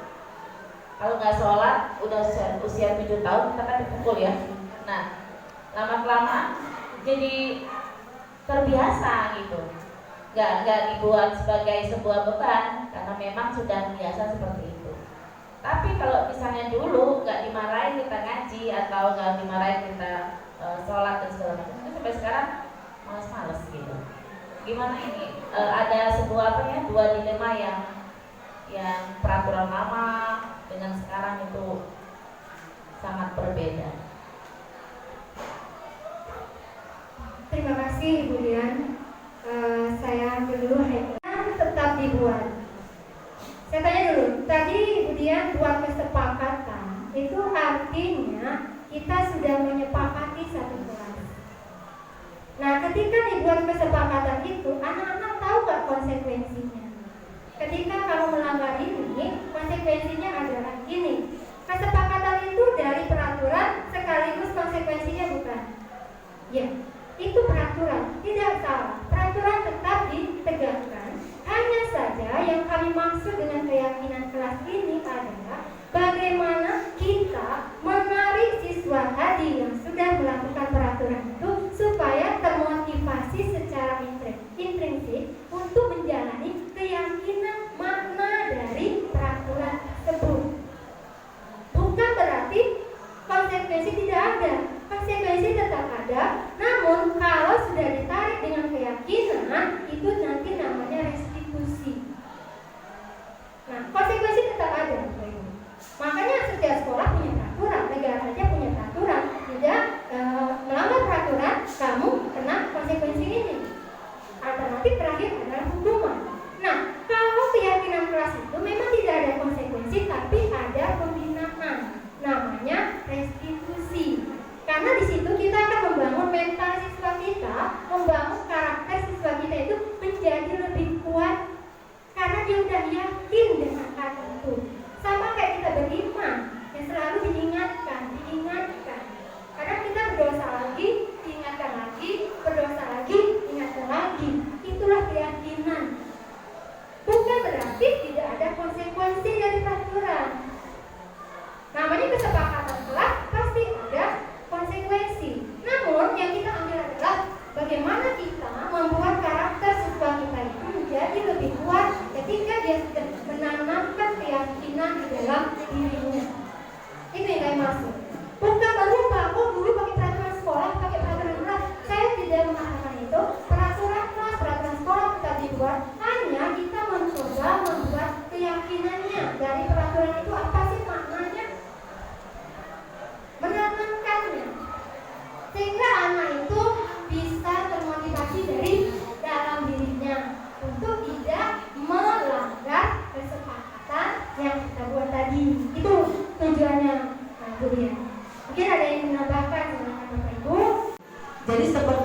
kalau nggak sholat udah usia 7 tahun kita kan dipukul ya. Nah, lama-lama jadi terbiasa gitu, nggak dibuat sebagai sebuah beban karena memang sudah biasa seperti itu. Tapi kalau misalnya dulu nggak dimarahin kita ngaji atau nggak dimarahin kita sholat dan segala macam, itu sampai sekarang males-males gitu. Gimana ini? Ada sebuah dua dilema yang peraturan lama dengan sekarang itu sangat berbeda. Terima kasih Ibu Dian. Saya ambil dulu tetap dibuat. Saya tanya dulu, tadi Ibu Dian buat kesepakatan, itu artinya kita sudah menyepakati satu kelas. Nah, ketika dibuat kesepakatan itu, anak-anak tahu nggak konsekuensinya? Ketika kamu melanggar ini, konsekuensinya adalah ini. Kesepakatan itu dari peraturan sekaligus konsekuensinya bukan? Ya, itu peraturan, tidak salah. Peraturan tetap ditegakkan. Hanya saja yang kami maksud dengan keyakinan kelas ini adalah bagaimana kita menarik siswa tadi yang sudah melakukan peraturan itu supaya termotivasi secara intrinsik untuk menjalani keyakinan makna dari peraturan tersebut. Bukan berarti konsekuensi tidak ada, konsekuensi tetap ada. Namun kalau sudah ditarik dengan keyakinan, itu nanti namanya restitusi. Nah, konsekuensi tetap ada. Makanya setiap sekolah punya peraturan, negara saja punya peraturan. Tidak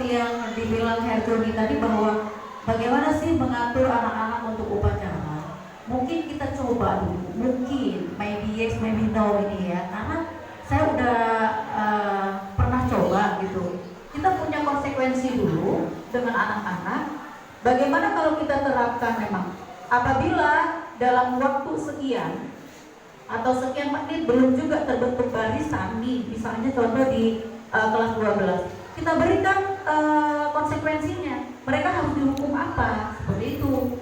seperti yang dibilang Herjoni tadi bahwa bagaimana sih mengatur anak-anak untuk upacara. Mungkin kita coba dulu, mungkin maybe yes, maybe no ini ya, karena saya udah pernah coba gitu. Kita punya konsekuensi dulu dengan anak-anak. Bagaimana kalau kita terapkan memang apabila dalam waktu sekian atau sekian menit belum juga terbentuk barisan nih, misalnya contoh di kelas 12, kita berikan konsekuensinya. Mereka harus dihukum apa? Seperti itu.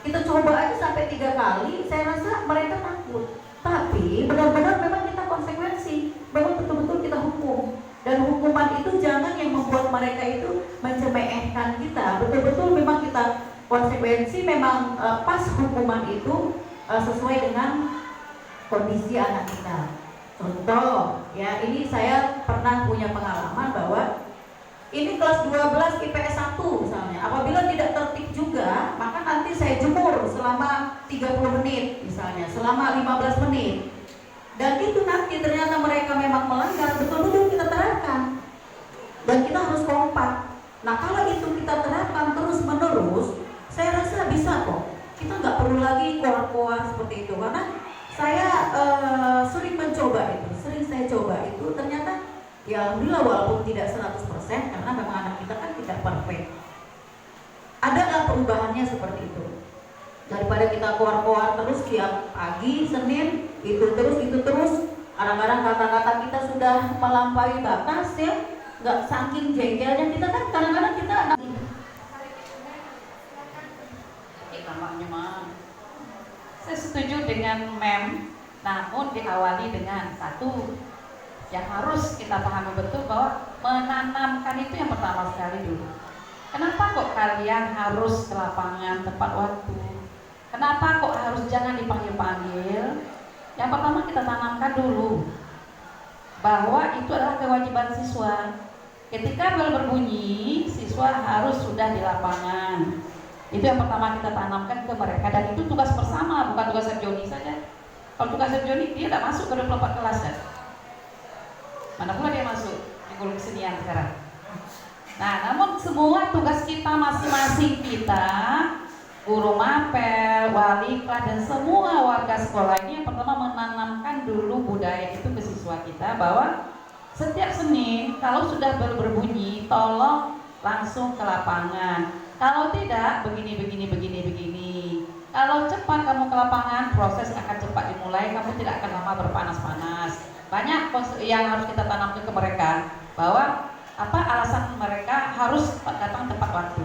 Kita coba aja sampai 3 kali, saya rasa mereka takut. Tapi benar-benar memang kita konsekuensi, memang betul-betul kita hukum. Dan hukuman itu jangan yang membuat mereka itu mencemehkan kita. Betul-betul memang kita konsekuensi, memang pas hukuman itu sesuai dengan kondisi anak kita. Contoh, ya ini saya pernah punya pengalaman bahwa ini kelas 12 IPS 1 misalnya. Apabila tidak tertib juga, maka nanti saya jemur selama 30 menit misalnya, selama 15 menit. Dan itu nanti ternyata mereka memang melanggar, betul-betul kita terapkan. Dan kita harus kompak. Nah kalau itu kita terapkan terus-menerus, saya rasa bisa kok. Kita nggak perlu lagi koar-koar seperti itu. Karena saya sering mencoba itu, sering saya coba itu, ternyata ya alhamdulillah walaupun tidak 100% karena memang anak kita kan tidak perfect. Adalah perubahannya seperti itu. Daripada kita koar-koar terus tiap pagi, Senin, itu terus, kadang-kadang kata-kata kita sudah melampaui batas ya, nggak saking jengkelnya kita kan kadang-kadang kita anak namanya mah. Saya setuju dengan mem, namun diawali dengan satu yang harus kita pahami betul bahwa menanamkan itu yang pertama sekali dulu. Kenapa kok kalian harus ke lapangan tepat waktu? Kenapa kok harus jangan dipanggil-panggil? Yang pertama kita tanamkan dulu bahwa itu adalah kewajiban siswa. Ketika bel berbunyi, siswa harus sudah di lapangan. Itu yang pertama kita tanamkan ke mereka, dan itu tugas bersama, bukan tugas Serjoni saja. Kalau tugas Serjoni dia tidak masuk ke 24 kelas ya. Mana pula dia masuk di guru kesenian sekarang. Nah, namun semua tugas kita masing-masing, kita guru mapel, wali kelas, dan semua warga sekolah ini yang pertama menanamkan dulu budaya itu ke siswa kita bahwa setiap Senin kalau sudah berbunyi tolong langsung ke lapangan. Kalau tidak begini. Kalau cepat kamu ke lapangan, proses akan cepat dimulai, kamu tidak akan lama berpanas-panas. Banyak yang harus kita tanamkan ke mereka bahwa apa alasan mereka harus datang tepat waktu.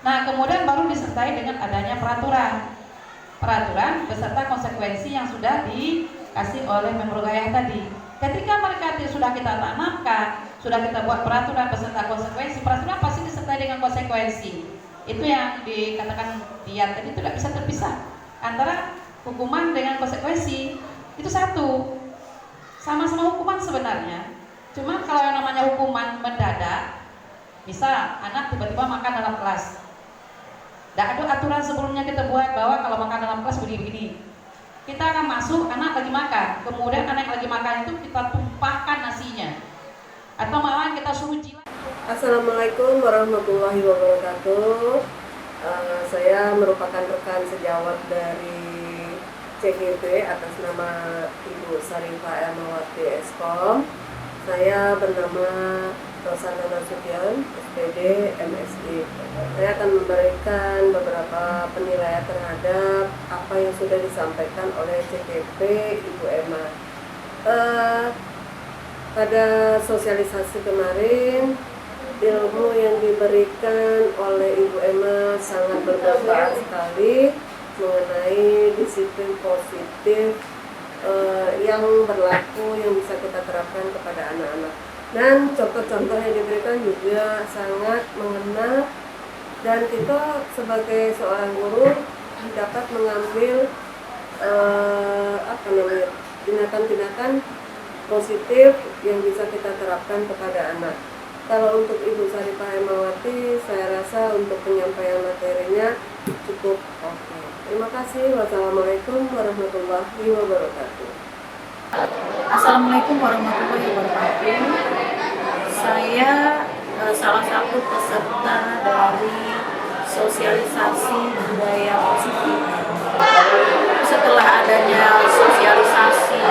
Nah, kemudian baru disertai dengan adanya peraturan beserta konsekuensi yang sudah dikasih oleh Member Gaya tadi. Ketika mereka sudah kita tanamkan, sudah kita buat peraturan beserta konsekuensi, peraturan pasti disertai dengan konsekuensi. Itu yang dikatakan dia tadi, tidak bisa terpisah antara hukuman dengan konsekuensi. Itu satu, sama-sama hukuman sebenarnya. Cuma kalau yang namanya hukuman mendadak, misal anak tiba-tiba makan dalam kelas, tidak ada aturan sebelumnya kita buat bahwa kalau makan dalam kelas begini-begini. Kita akan masuk, anak lagi makan, kemudian anak yang lagi makan itu kita tumpahkan nasinya, atau malah kita suruh jilat. Assalamualaikum warahmatullahi wabarakatuh. Saya merupakan rekan sejawat dari CGP atas nama Ibu Sarifah Elmawati Eskom. Saya bernama Rosana Nasution, SPD, MSI. Saya akan memberikan beberapa penilaian terhadap apa yang sudah disampaikan oleh CGP Ibu Emma. Pada sosialisasi kemarin, ilmu yang diberikan oleh Ibu Emma sangat bermanfaat sekali mengenai disiplin positif yang berlaku, yang bisa kita terapkan kepada anak-anak. Dan contoh-contoh yang diberikan juga sangat mengena, dan kita sebagai seorang guru dapat mengambil tindakan-tindakan positif yang bisa kita terapkan kepada anak. Kalau untuk Ibu Sarifah Elmawati, saya rasa untuk penyampaian materinya cukup oke. Terima kasih. Wassalamualaikum warahmatullahi wabarakatuh. Assalamualaikum warahmatullahi wabarakatuh. Saya salah satu peserta dari sosialisasi budaya positif. Setelah adanya sosialisasi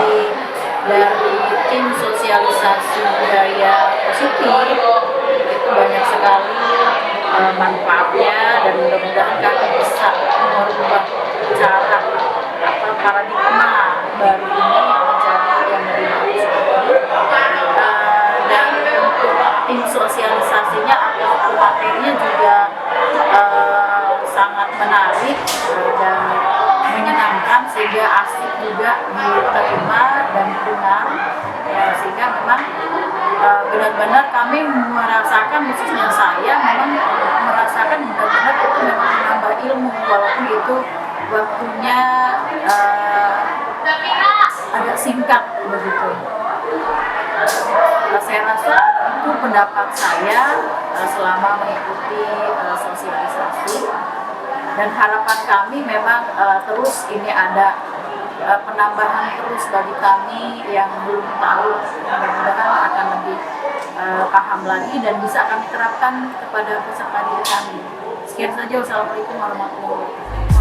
dari tim sosialisasi budaya positif, itu banyak sekali manfaatnya, dan mudah-mudahan kami bisa merubah cara atau paradigma baru ini menjadi yang lebih bagus. Dan untuk tim sosialisasinya atau materinya juga sangat menarik dan menyenangkan, sehingga asik juga diterima dan didengar, ya, sehingga memang benar-benar kami merasakan, khususnya saya memang merasakan benar-benar itu memang menambah ilmu, walaupun itu waktunya agak singkat begitu. Saya rasa itu pendapat saya selama mengikuti sosialisasi, dan harapan kami memang terus ini ada penambahan terus bagi kami yang belum tahu, mudah-mudahan akan lebih paham lagi dan bisa kami terapkan kepada peserta didik kami. Sekian saja, wassalamualaikum warahmatullahi wabarakatuh.